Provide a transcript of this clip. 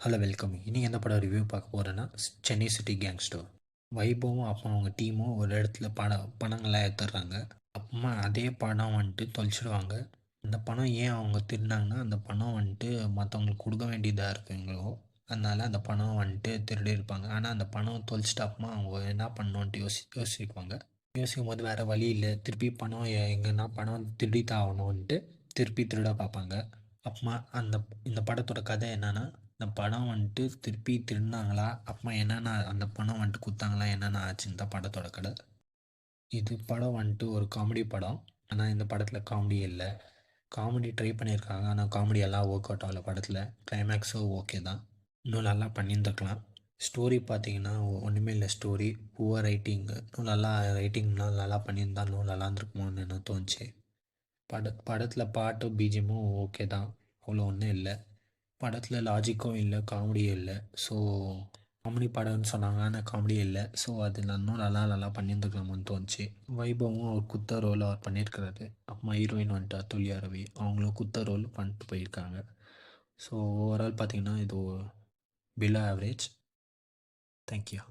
Hello welcome. இன்னைக்கு எந்த படம் ரிவ்யூ பார்க்க போகிறேன்னா சென்னை சிட்டி கேங்ஸ்டர். வைபவும் அப்போ அவங்க டீமும் ஒரு இடத்துல பணங்கள்லாம் எடுத்துடுறாங்க. அப்புறமா அதே பணம் வந்துட்டு தொலைச்சிடுவாங்க. அந்த பணம் ஏன் அவங்க திருடினாங்கன்னா அந்த பணம் வந்துட்டு மற்றவங்களுக்கு கொடுக்க வேண்டியதாக இருக்குங்களோ அதனால அந்த பணம் வந்துட்டு திருடி இருப்பாங்க. ஆனால் அந்த பணம் தொலைச்சிட்டு அப்புறமா அவங்க என்ன பண்ணணுன்ட்டு யோசிக்குவாங்க. யோசிக்கும் போது வேறு வழி இல்லை, திருப்பி பணம் எங்கன்னா பணம் திருடி தான் ஆகணுன்ட்டு திருப்பி திருட பார்ப்பாங்க. அப்புறமா இந்த படத்தோட கதை என்னன்னா, இந்த படம் வந்துட்டு திருப்பி திருடினாங்களா, அப்புறமா என்னென்ன அந்த பணம் வந்துட்டு கொடுத்தாங்களா, என்னென்ன ஆச்சுன்னு தான் படத்தோட கதை. இது படம் வந்துட்டு ஒரு காமெடி படம். ஆனால் இந்த படத்தில் காமெடி இல்லை. காமெடி ட்ரை பண்ணியிருக்காங்க, ஆனால் காமெடி எல்லாம் ஒர்க் அவுட் ஆகல படத்தில். கிளைமேக்ஸும் ஓகே தான், இன்னும் நல்லா பண்ணியிருந்துருக்கலாம். ஸ்டோரி பார்த்தீங்கன்னா ஒன்றுமே இல்லை. ஸ்டோரி புவர் ரைட்டிங்கு, இன்னும் நல்லா ரைட்டிங்லாம் நல்லா பண்ணியிருந்தா இன்னும் நல்லா இருந்திருக்குமோன்னு எனக்கு தோணுச்சு. படத்தில் பாட்டு பிஜிஎம்மும் ஓகே தான், அவ்வளோ ஒன்றும் இல்லை. படத்தில் லாஜிக்கும் இல்லை, காமெடியும் இல்லை. ஸோ காமெடி படம்னு சொன்னாங்க, ஆனால் காமெடியே இல்லை. ஸோ அது இன்னும் நல்லா பண்ணியிருந்துக்கலாமான்னு தோணுச்சு. வைபவும் அவர் குத்த ரோல் அவர் பண்ணியிருக்கிறாரு. அப்புறமா ஹீரோயின் வந்துட்டு அதுல்யா ரவி, அவங்களும் குத்த ரோல் பண்ணிட்டு போயிருக்காங்க. ஸோ ஓவரால் பார்த்தீங்கன்னா இது பிலோ ஆவரேஜ். தேங்க்யூ.